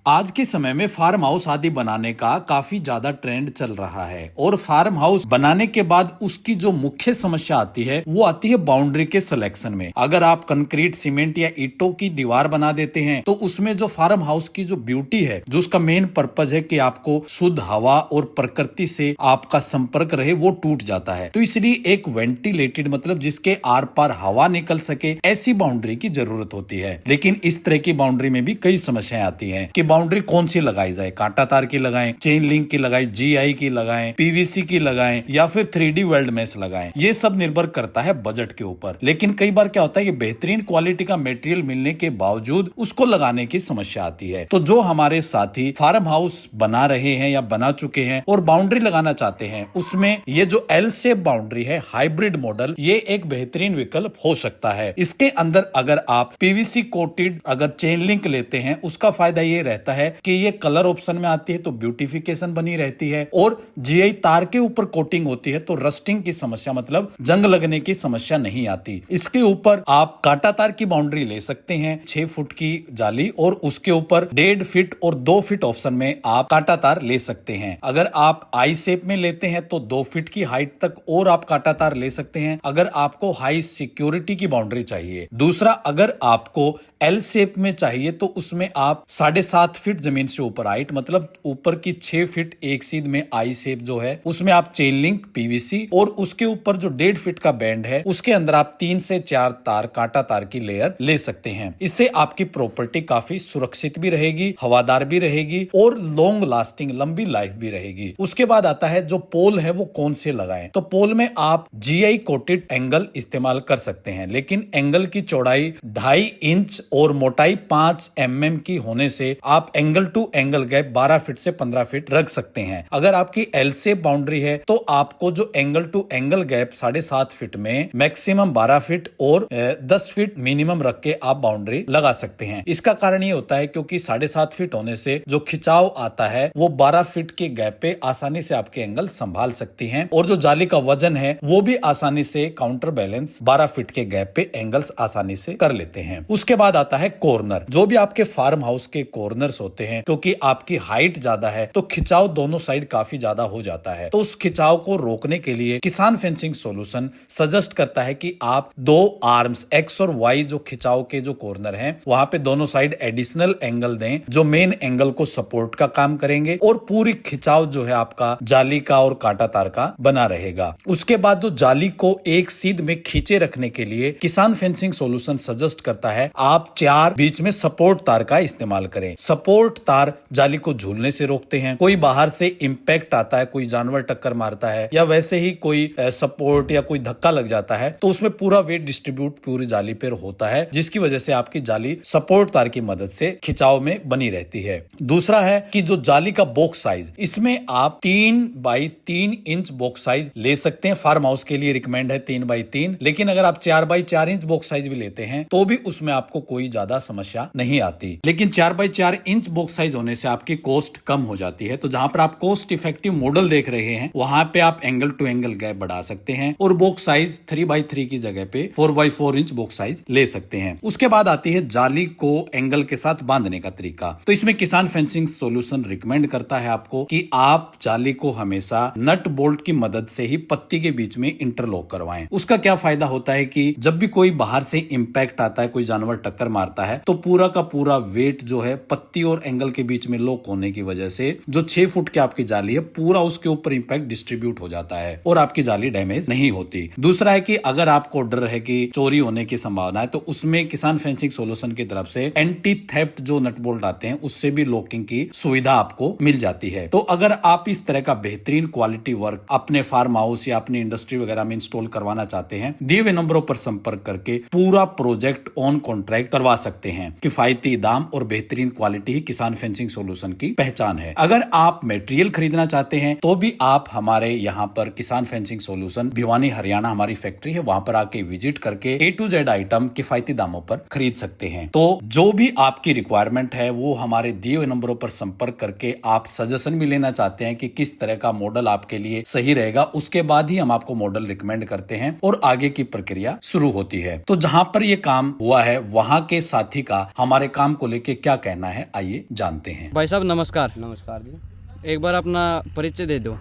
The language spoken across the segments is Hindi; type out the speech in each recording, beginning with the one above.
आज के समय में फार्म हाउस आदि बनाने का काफी ज्यादा ट्रेंड चल रहा है और फार्म हाउस बनाने के बाद उसकी जो मुख्य समस्या आती है वो आती है बाउंड्री के सिलेक्शन में। अगर आप कंक्रीट, सीमेंट या ईंटों की दीवार बना देते हैं तो उसमें जो फार्म हाउस की जो ब्यूटी है, जो उसका मेन पर्पज है कि आपको शुद्ध हवा और प्रकृति से आपका संपर्क रहे, वो टूट जाता है। तो इसलिए एक वेंटिलेटेड मतलब जिसके आर पार हवा निकल सके ऐसी बाउंड्री की जरूरत होती है। लेकिन इस तरह की बाउंड्री में भी कई समस्याएं आती हैं कि बाउंड्री कौन सी लगाई जाए, कांटा तार की लगाएं, चेन लिंक की लगाएं, जीआई की लगाएं, पीवीसी की लगाएं या फिर 3D वेल्ड मेश लगाएं। ये सब निर्भर करता है बजट के ऊपर। लेकिन कई बार क्या होता है कि बेहतरीन क्वालिटी का मटेरियल मिलने के बावजूद उसको लगाने की समस्या आती है। तो जो हमारे साथी फार्म हाउस बना रहे हैं या बना चुके हैं और बाउंड्री लगाना चाहते हैं, उसमें ये जो एल शेप बाउंड्री है, हाइब्रिड मॉडल, ये एक बेहतरीन विकल्प हो सकता है। इसके अंदर अगर आप पीवीसी कोटेड अगर चेन लिंक लेते हैं, उसका फायदा ये रहता है कि ये कलर ऑप्शन में आती है तो ब्यूटिफिकेशन बनी रहती है, और जीआई तार के ऊपर कोटिंग होती है तो रस्टिंग की समस्या मतलब जंग लगने की समस्या नहीं आती। इसके ऊपर आप कांटा तार की बाउंड्री ले सकते हैं, 6 फुट की जाली, और उसके ऊपर 1.5 फीट और 2 फीट ऑप्शन में आप कांटा तार ले सकते हैं। अगर आप आई शेप में लेते हैं तो 2 फीट की हाइट तक और आप कांटा तार ले सकते हैं, अगर आपको हाई सिक्योरिटी की बाउंड्री चाहिए। दूसरा, अगर आपको एल शेप में चाहिए तो उसमें आप 7.5 फीट जमीन से ऊपर हाइट मतलब ऊपर की 6 फीट एक सीध में आई शेप जो है, उसमें आप चेन लिंक, पीवीसी और उसके ऊपर जो 1.5 फीट का बैंड है उसके अंदर आप 3 से 4 तार, कांटा तार की लेयर ले सकते हैं। इससे आपकी प्रॉपर्टी काफी सुरक्षित भी रहेगी, हवादार भी रहेगी और लॉन्ग लास्टिंग, लंबी लाइफ भी रहेगी। उसके बाद आता है जो पोल है वो कौन से लगाएं। तो पोल में आप जीआई कोटेड एंगल इस्तेमाल कर सकते हैं, लेकिन एंगल की चौड़ाई 2.5 इंच और मोटाई 5 mm की होने से आप angle to angle gap 12 feet से 15 फीट रख सकते हैं। अगर आपकी एल शेप बाउंड्री है तो आपको जो angle to angle gap 7.5 feet में मैक्सिमम 12 फीट और 10 फीट मिनिमम रख के आप बाउंड्री लगा सकते हैं। इसका कारण ये होता है क्योंकि 7.5 फीट होने से जो खिंचाव आता है वो 12 फीट के गैप पे आसानी से आपके एंगल संभाल सकती हैं, और जो जाली का वजन है वो भी आसानी से काउंटर बैलेंस 12 फीट के गैप पे एंगल्स आसानी से कर लेते हैं। उसके बाद आता है कॉर्नर। जो भी आपके फार्म हाउस के कॉर्नर्स होते हैं, क्योंकि आपकी हाइट ज्यादा है तो खिंचाव दोनों साइड काफी ज्यादा हो जाता है। तो उस खिंचाव को रोकने के लिए किसान फेंसिंग सॉल्यूशन सजेस्ट करता है कि आप 2 आर्म्स एक्स और वाई जो खिंचाव के जो कॉर्नर हैं वहां पे दोनों साइड एडिशनल एंगल दें जो मेन एंगल को सपोर्ट का काम करेंगे, और पूरी खिंचाव जो है आपका जाली का और कांटा तार का बना रहेगा। उसके बाद जो जाली को एक सीध में खींचे रखने के लिए किसान फेंसिंग सॉल्यूशन सजेस्ट करता है आप 4 बीच में सपोर्ट तार का इस्तेमाल करें। सपोर्ट तार जाली को झूलने से रोकते हैं। कोई बाहर से इंपैक्ट आता है, कोई जानवर टक्कर मारता है या वैसे ही कोई सपोर्ट या कोई धक्का लग जाता है तो उसमें पूरा वेट डिस्ट्रीब्यूट पूरी जाली पर होता है, जिसकी वजह से आपकी जाली सपोर्ट तार की मदद से खिंचाव में बनी रहती है। दूसरा है कि जो जाली का बॉक्स साइज, इसमें आप 3 बाई 3 इंच बॉक्स साइज ले सकते हैं। फार्म हाउस के लिए रिकमेंड है 3 बाई 3, लेकिन अगर आप 4 बाई 4 इंच बॉक्स साइज भी लेते हैं तो भी उसमें आपको कोई ज्यादा समस्या नहीं आती। लेकिन 4 बाई 4 इंच बॉक्स साइज होने से आपकी कॉस्ट कम हो जाती है। तो जहां पर आप कॉस्ट इफेक्टिव मॉडल देख रहे हैं वहां पे आप एंगल टू एंगल गैप बढ़ा सकते हैं और बॉक्स साइज 3 बाई 3 की जगह पे 4 बाई 4 इंच बॉक्स साइज ले सकते हैं। उसके बाद आती है जाली को एंगल के साथ बांधने का तरीका। तो इसमें किसान फेंसिंग सॉल्यूशन रिकमेंड करता है आपको कि आप जाली को हमेशा नट बोल्ट की मदद से ही पत्ती के बीच में इंटरलॉक करवाएं। उसका क्या फायदा होता है कि जब भी कोई बाहर से इंपैक्ट आता है, कोई जानवर टक्कर मारता है, तो पूरा का पूरा वेट जो है पत्ती और एंगल के बीच में लॉक होने की वजह से जो 6 फुट की आपकी जाली है पूरा उसके ऊपर इंपैक्ट डिस्ट्रीब्यूट हो जाता है और आपकी जाली डैमेज नहीं होती। दूसरा है कि अगर आपको डर है कि चोरी होने की संभावना है तो उसमें किसान फेंसिंग सॉल्यूशन की तरफ से एंटी थेफ्ट जो नट बोल्ट आते हैं उससे भी लॉकिंग की सुविधा आपको मिल जाती है। तो अगर आप इस तरह का बेहतरीन क्वालिटी वर्क अपने फार्म हाउस या अपनी इंडस्ट्री वगैरह में इंस्टॉल करवाना चाहते हैं, दिए हुए नंबरों पर संपर्क करके पूरा प्रोजेक्ट ऑन कॉन्ट्रैक्ट करवा सकते हैं। किफायती दाम और बेहतरीन क्वालिटी ही किसान फेंसिंग सॉल्यूशन की पहचान है। अगर आप मटेरियल खरीदना चाहते हैं तो भी आप हमारे यहाँ पर किसान फेंसिंग सॉल्यूशन भिवानी हरियाणा हमारी फैक्ट्री है, वहां पर आके विजिट करके A to Z आइटम किफायती दामों पर खरीद सकते हैं। तो जो भी आपकी रिक्वायरमेंट है वो हमारे दिए हुए नंबरों पर संपर्क करके आप सजेशन भी लेना चाहते हैं कि किस तरह का मॉडल आपके लिए सही रहेगा, उसके बाद ही हम आपको मॉडल रिकमेंड करते हैं और आगे की प्रक्रिया शुरू होती है। तो जहां पर ये काम हुआ है वहां के साथी का हमारे काम को लेके क्या कहना है, आइए जानते हैं। भाई साहब नमस्कार। नमस्कार जी। एक बार अपना परिचय दे दो।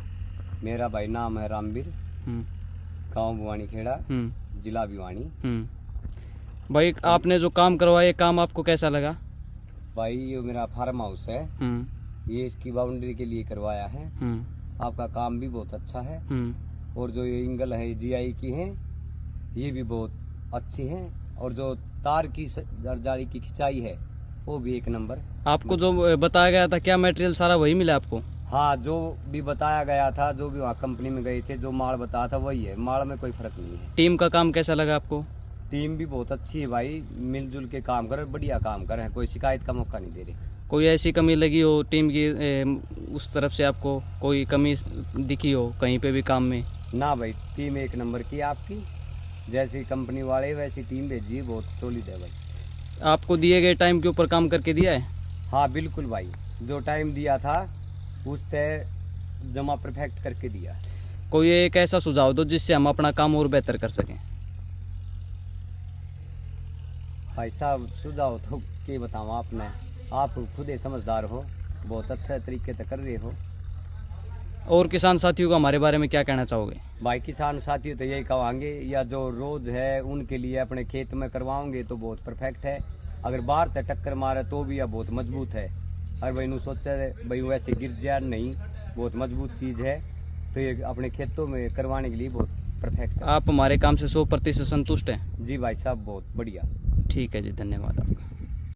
मेरा भाई नाम है रामवीर, गांव बुवानी खेड़ा, जिला भिवानी। भाई आपने जो काम करवाया, काम आपको कैसा लगा? भाई ये मेरा फार्म हाउस है, ये इसकी बाउंड्री के लिए करवाया है। आपका काम भी बहुत अच्छा है और जो ये एंगल है जीआई की है, ये भी बहुत अच्छी है और जो तार की जाली की खिंचाई है वो भी एक नंबर। आपको जो बताया गया था, क्या मटेरियल सारा वही मिला आपको? हाँ, जो भी बताया गया था, जो भी वहाँ कंपनी में गए थे, जो माल बताया था वही है, माल में कोई फर्क नहीं है। टीम का काम कैसा लगा आपको? टीम भी बहुत अच्छी है भाई, मिलजुल के काम कर, बढ़िया काम कर, कोई शिकायत का मौका नहीं दे रहे। कोई ऐसी कमी लगी हो टीम की, उस तरफ से आपको कोई कमी दिखी हो कहीं पे भी काम में? ना भाई, टीम एक नंबर की है आपकी, जैसी कंपनी वाले वैसी टीम भेजी, बहुत सॉलिड है भाई। आपको दिए गए टाइम के ऊपर काम करके दिया है? हाँ बिल्कुल भाई, जो टाइम दिया था उस तय जमा परफेक्ट करके दिया। कोई एक ऐसा सुझाव दो जिससे हम अपना काम और बेहतर कर सकें। भाई साहब सुझाव तो क्या बताऊँ आपने, आप खुद ही समझदार हो, बहुत अच्छे तरीके से कर रहे हो। और किसान साथियों को हमारे बारे में क्या कहना चाहोगे? भाई किसान साथियों तो यही कहेंगे, या जो रोज है उनके लिए अपने खेत में करवाओगे तो बहुत परफेक्ट है। अगर बाहर से टक्कर मारे तो भी यह बहुत मजबूत है। अगर भाई सोचे भाई वैसे गिर जाए नहीं, बहुत मजबूत चीज़ है, तो ये अपने खेतों में करवाने के लिए बहुत परफेक्ट है। आप हमारे काम से 100% संतुष्ट हैं? जी भाई साहब, बहुत बढ़िया। ठीक है जी, धन्यवाद आपका।